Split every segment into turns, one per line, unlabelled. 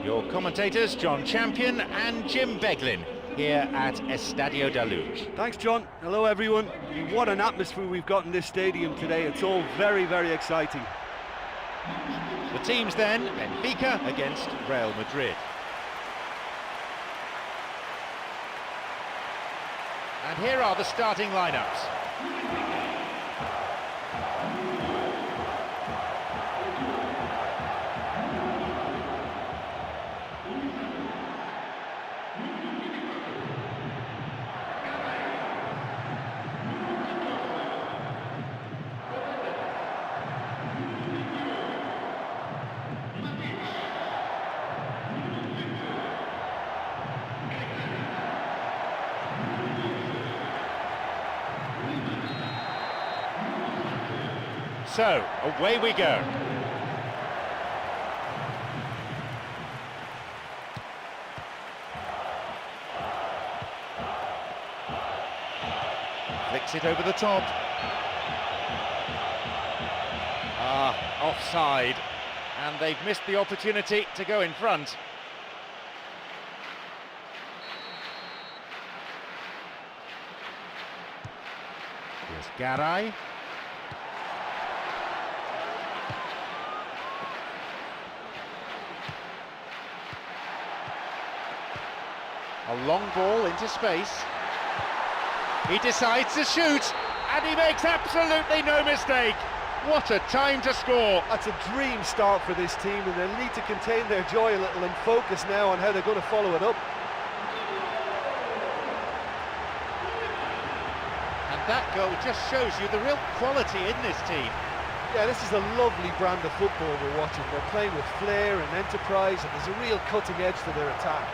Your commentators, John Champion and Jim Beglin, here at Estadio da Luz.
Thanks, John. Hello, everyone. What an atmosphere we've got in this stadium today. It's all very, very exciting.
The teams then, Benfica against Real Madrid. And here are the starting lineups. So, away we go. Flicks it over the top. Offside. And they've missed the opportunity to go in front. Here's Garay. A long ball into space. He decides to shoot, and he makes absolutely no mistake. What a time to score.
That's a dream start for this team, and they'll need to contain their joy a little and focus now on how they're going to follow it up.
And that goal just shows you the real quality in this team.
Yeah, this is a lovely brand of football we're watching. They're playing with flair and enterprise, and there's a real cutting edge to their attack.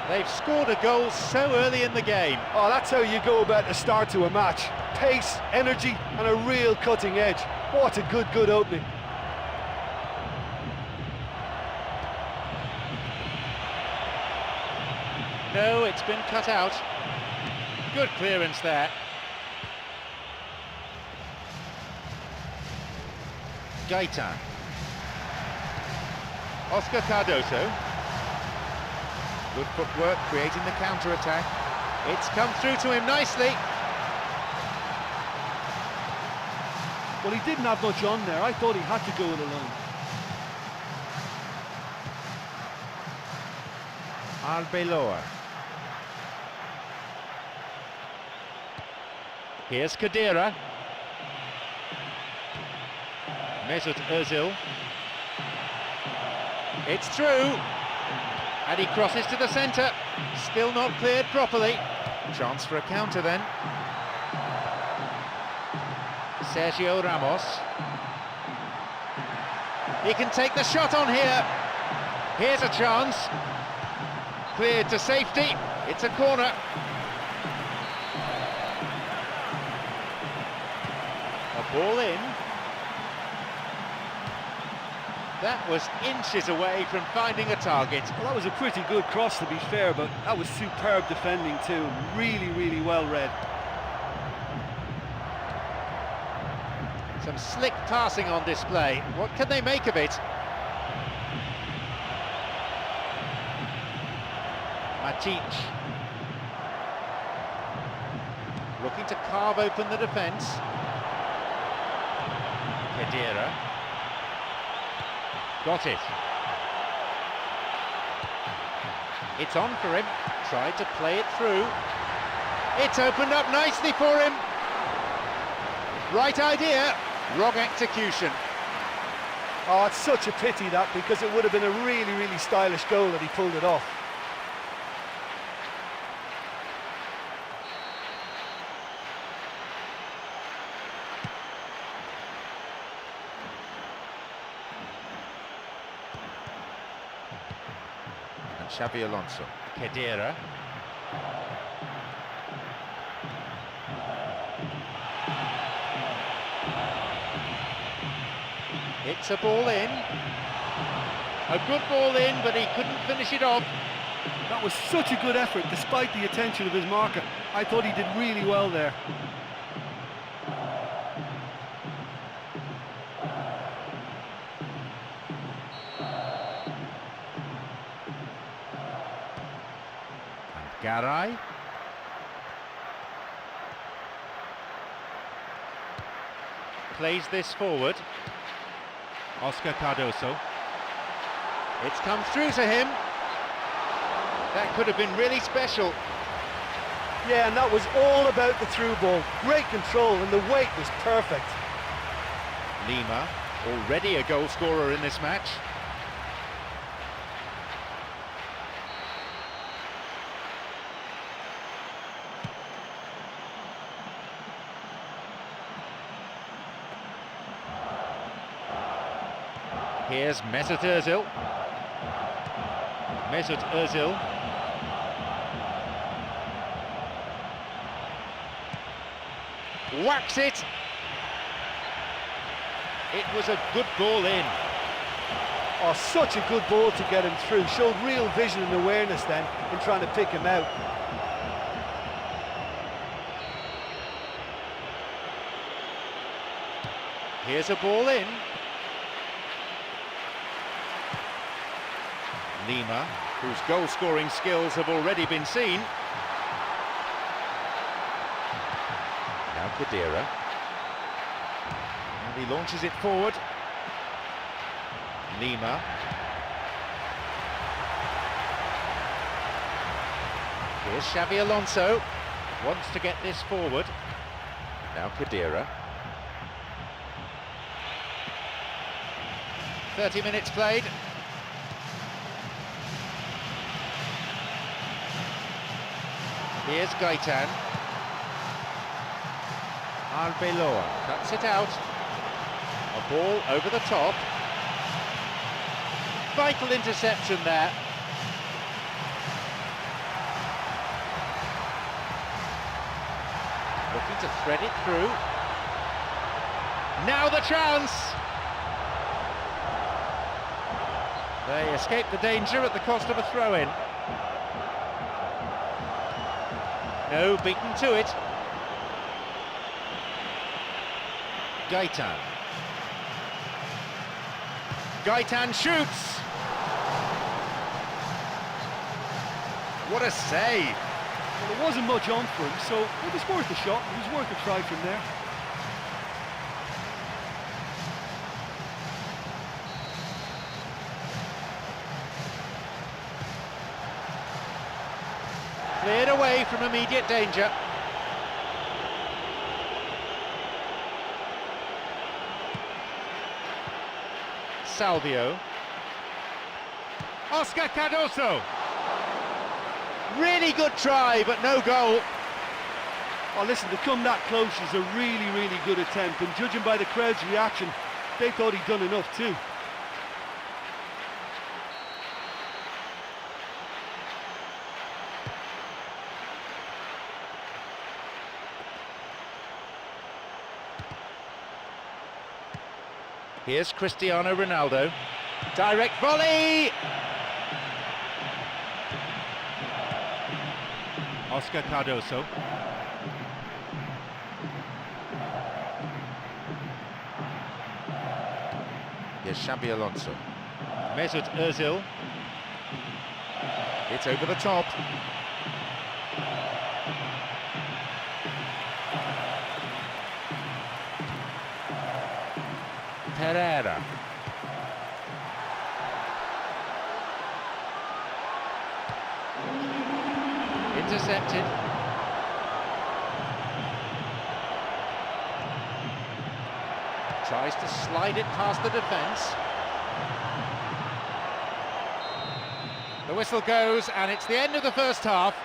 They've scored a goal so early in the game.
Oh, that's how you go about the start to a match. Pace, energy, and a real cutting edge. What a good opening.
No, it's been cut out. Good clearance there. Gaetan. Oscar Cardoso. Good footwork, creating the counter-attack. It's come through to him nicely.
Well, he didn't have much on there. I thought he had to go it alone.
Arbeloa. Here's Kadira. Mesut Özil. It's through. And he crosses to the centre, still not cleared properly. Chance for a counter then. Sergio Ramos. He can take the shot on here. Here's a chance. Cleared to safety. It's a corner. A ball in. That was inches away from finding a target.
Well, that was a pretty good cross, to be fair, but that was superb defending too. Really well read.
Some slick passing on display. What can they make of it? Matic. Looking to carve open the defence. Kadira. Got it. It's on for him. Tried to play it through. It's opened up nicely for him. Right idea, wrong execution.
Oh, it's such a pity that, because it would have been a really stylish goal that he pulled it off.
Xabi Alonso. Kadira. It's a ball in. A good ball in, but he couldn't finish it off.
That was such a good effort, despite the attention of his marker. I thought he did really well there.
And Garay. Plays this forward. Oscar Cardoso. It's come through to him. That could have been really special.
Yeah, and that was all about the through ball. Great control, and the weight was perfect.
Lima, already a goal scorer in this match. Here's Mesut Özil. Mesut Özil. Whacks it. It was a good ball in.
Oh, such a good ball to get him through. Showed real vision and awareness then in trying to pick him out.
Here's a ball in. Lima, whose goal-scoring skills have already been seen. Now Khedira. And he launches it forward. Lima. Here's Xabi Alonso. Wants to get this forward. Now Khedira. 30 minutes played. Here's Gaitan. Arbeloa cuts it out. A ball over the top. Vital interception there. Looking to thread it through. Now the chance! They escape the danger at the cost of a throw-in. No, beaten to it. Gaitan. Gaitan shoots! What a save!
Well, there wasn't much on for him, so it was worth a shot. It was worth a try from there.
Cleared away from immediate danger. Salvio. Oscar Cardoso. Really good try, but no goal.
Oh, listen, to come that close is a really, really good attempt, and judging by the crowd's reaction, they thought he'd done enough too.
Here's Cristiano Ronaldo. Direct volley! Oscar Cardoso. Here's Xabi Alonso. Mesut Özil. It's over the top. Pereira. Intercepted. Tries to slide it past the defence. The whistle goes, and it's the end of the first half.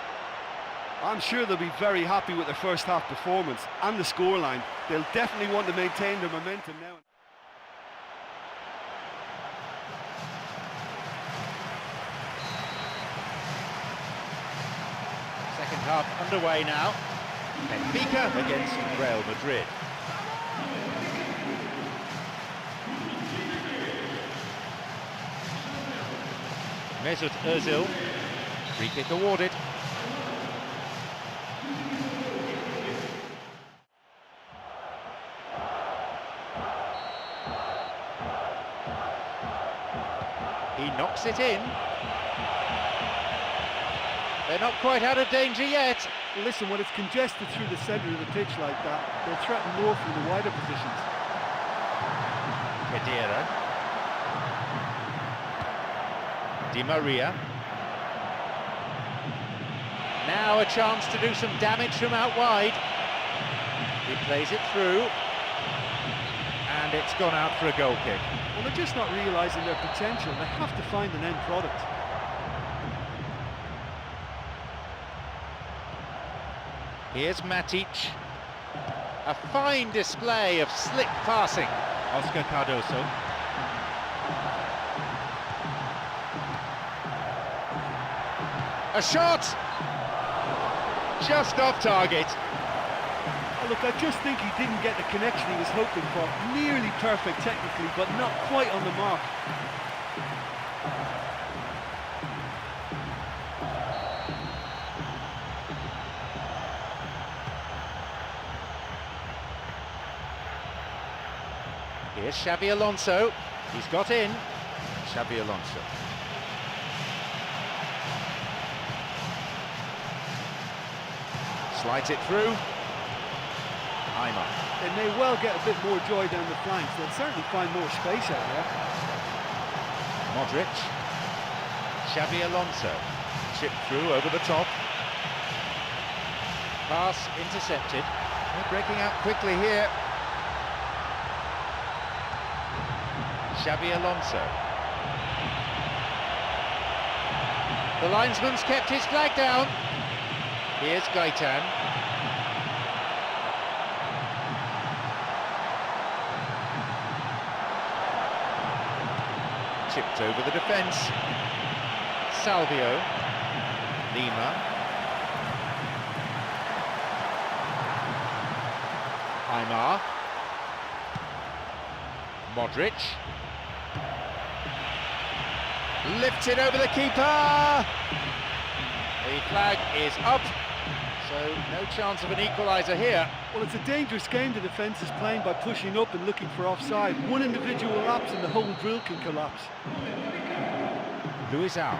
I'm sure they'll be very happy with their first half performance and the scoreline. They'll definitely want to maintain their momentum now.
Second half underway now. Benfica against Real Madrid. Mesut Özil. Free kick awarded. He knocks it in. They're not quite out of danger yet.
Well, listen, when it's congested through the centre of the pitch like that, they'll threaten more from the wider positions.
Khedira. Di Maria. Now a chance to do some damage from out wide. He plays it through. And it's gone out for a goal kick.
Well, they're just not realising their potential. They have to find an end product.
Here's Matic. A fine display of slick passing. Oscar Cardoso. A shot! Just off target.
Oh, look, I just think he didn't get the connection he was hoping for. Nearly perfect technically, but not quite on the mark.
Here's Xabi Alonso. He's got in. Xabi Alonso. Slides it through. Aymar.
They may well get a bit more joy down the flanks. They'll certainly find more space out there.
Modric. Xabi Alonso. Chip through over the top. Pass intercepted. They're breaking out quickly here. Xabi Alonso. The linesman's kept his flag down. Here's Gaitan. Chipped over the defence. Salvio. Lima. Aymar. Modric. Lifted over the keeper. The flag is up, so no chance of an equaliser here.
Well, it's a dangerous game the defence is playing by pushing up and looking for offside. One individual lapse and the whole drill can collapse.
Luizao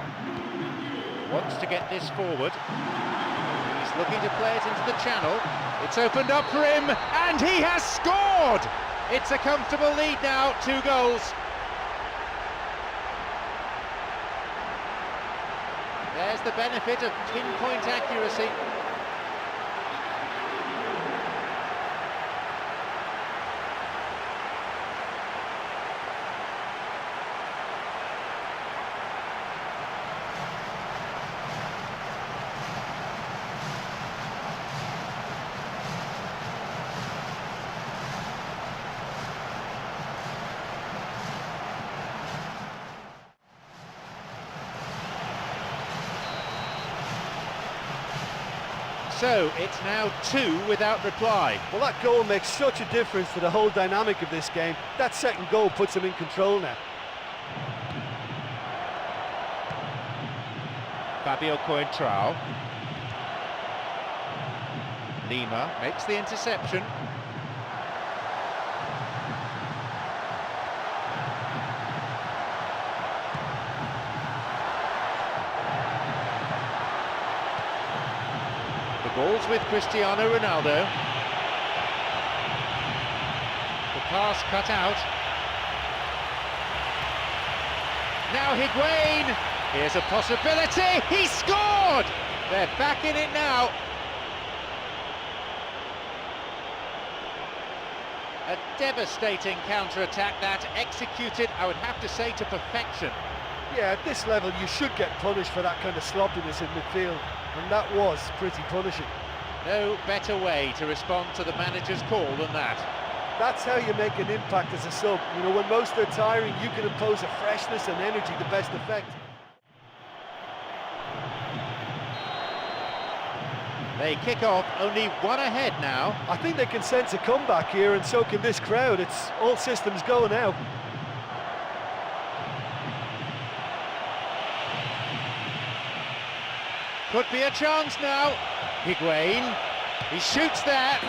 wants to get this forward. He's looking to play it into the channel. It's opened up for him, and he has scored! It's a comfortable lead now, 2 goals. There's the benefit of pinpoint accuracy. So it's now 2 without reply.
Well, that goal makes such a difference to the whole dynamic of this game. That second goal puts them in control now.
Fabio Coentrao. Lima makes the interception. Ball's with Cristiano Ronaldo. The pass cut out. Now Higuain. Here's a possibility. He scored! They're back in it now. A devastating counter-attack that, executed, I would have to say, to perfection.
Yeah, at this level you should get punished for that kind of sloppiness in midfield. And that was pretty punishing.
No better way to respond to the manager's call than that.
That's how you make an impact as a sub. You know, when most are tiring, you can impose a freshness and energy to best effect.
They kick off, only 1 ahead now.
I think they can sense a comeback here, and so can this crowd. It's all systems go now.
Could be a chance now. Higuain, he shoots there.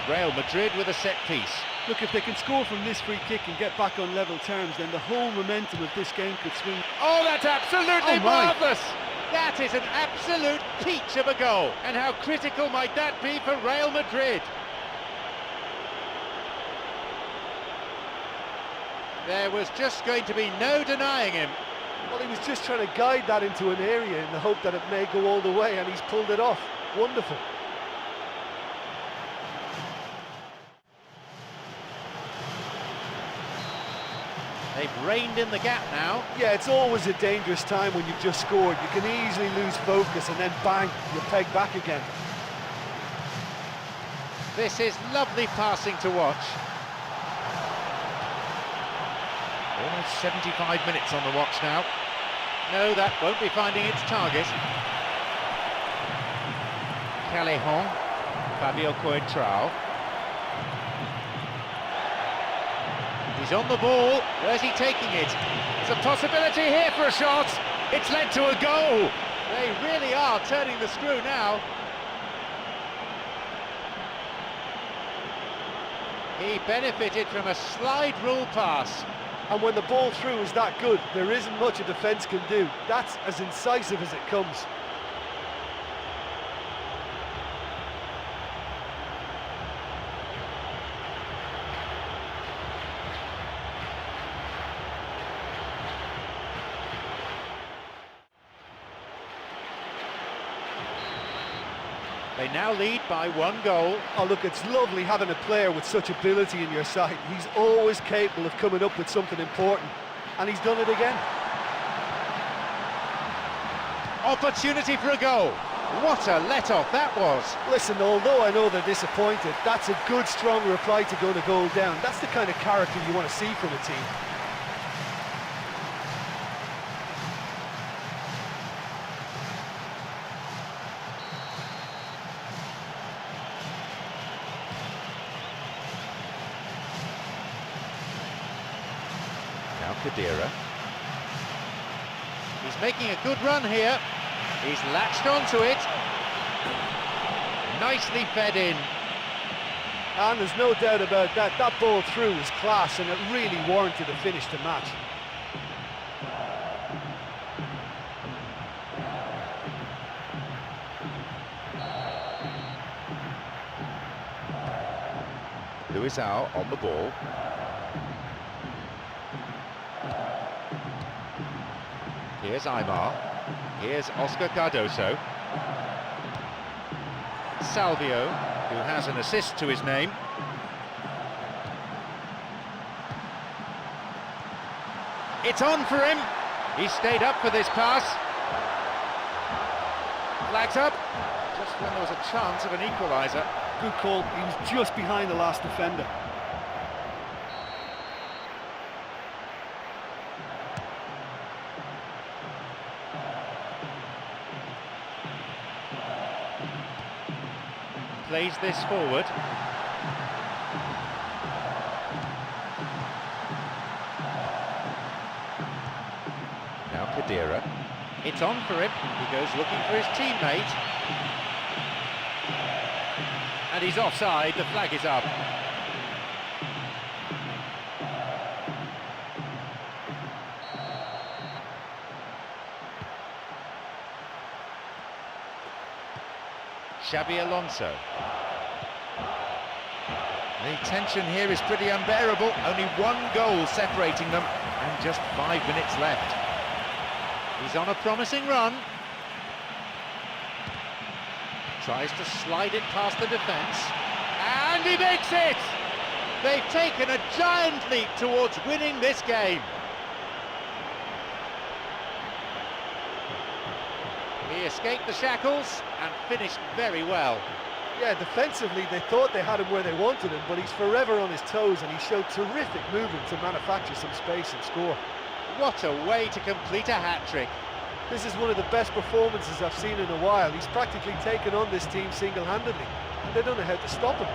Real Madrid with a set piece.
Look, if they can score from this free kick and get back on level terms, then the whole momentum of this game could swing.
Oh, that's absolutely
Oh, my.
marvellous! That is an absolute peach of a goal. And how critical might that be for Real Madrid? There was just going to be no denying him.
Well, he was just trying to guide that into an area in the hope that it may go all the way, and he's pulled it off. Wonderful.
They've reined in the gap now.
Yeah, it's always a dangerous time when you've just scored. You can easily lose focus and then bang, you're pegged back again.
This is lovely passing to watch. Almost 75 minutes on the watch now. No, that won't be finding its target. Callejon, Fabio Coentrao. He's on the ball. Where's he taking it? There's a possibility here for a shot. It's led to a goal. They really are turning the screw now. He benefited from a slide rule pass.
And when the ball through is that good, there isn't much a defence can do. That's as incisive as it comes.
They now lead by 1 goal.
Oh, look, it's lovely having a player with such ability in your side. He's always capable of coming up with something important, and he's done it again.
Opportunity for a goal. What a let-off that was.
Listen, although I know they're disappointed, that's a good, strong reply to going a goal down. That's the kind of character you want to see from a team.
Now Khedira. He's making a good run here. He's latched onto it. Nicely fed in.
And there's no doubt about that. That ball through was class, and it really warranted a finish to match.
Luisao on the ball. Here's Aymar. Here's Oscar Cardoso. Salvio, who has an assist to his name. It's on for him. He stayed up for this pass. Flags up. Just when there was a chance of an equaliser.
Good call. He was just behind the last defender.
Plays this forward. Now Khedira. It's on for him. He goes looking for his teammate. And he's offside. The flag is up. Xabi Alonso. The tension here is pretty unbearable. Only 1 goal separating them and just 5 minutes left. He's on a promising run. Tries to slide it past the defence. And he makes it! They've taken a giant leap towards winning this game. He escaped the shackles and finished very well.
Yeah, defensively they thought they had him where they wanted him, but he's forever on his toes, and he showed terrific movement to manufacture some space and score.
What a way to complete a hat-trick.
This is one of the best performances I've seen in a while. He's practically taken on this team single-handedly, and they don't know how to stop him.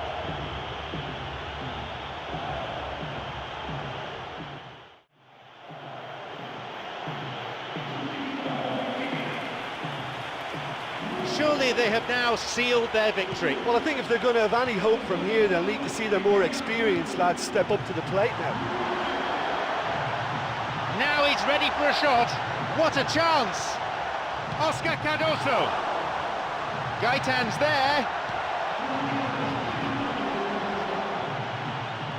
Surely they have now sealed their victory.
Well, I think if they're going to have any hope from here, they'll need to see their more experienced lads step up to the plate now.
Now he's ready for a shot. What a chance! Oscar Cardoso. Gaitan's there.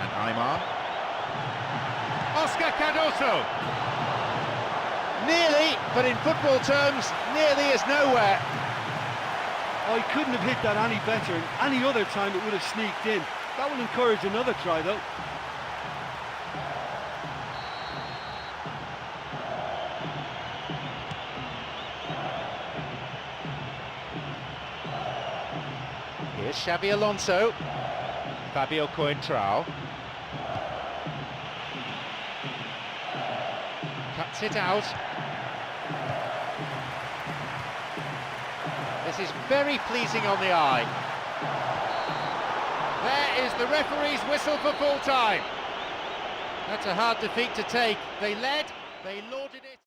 And Aymar. Oscar Cardoso. Nearly, but in football terms, nearly is nowhere.
Oh, he couldn't have hit that any better, and any other time it would have sneaked in. That will encourage another try, though.
Here's Xabi Alonso. Fabio Coentrao. Cuts it out. This is very pleasing on the eye. There is the referee's whistle for full time. That's a hard defeat to take. They led, they lauded it.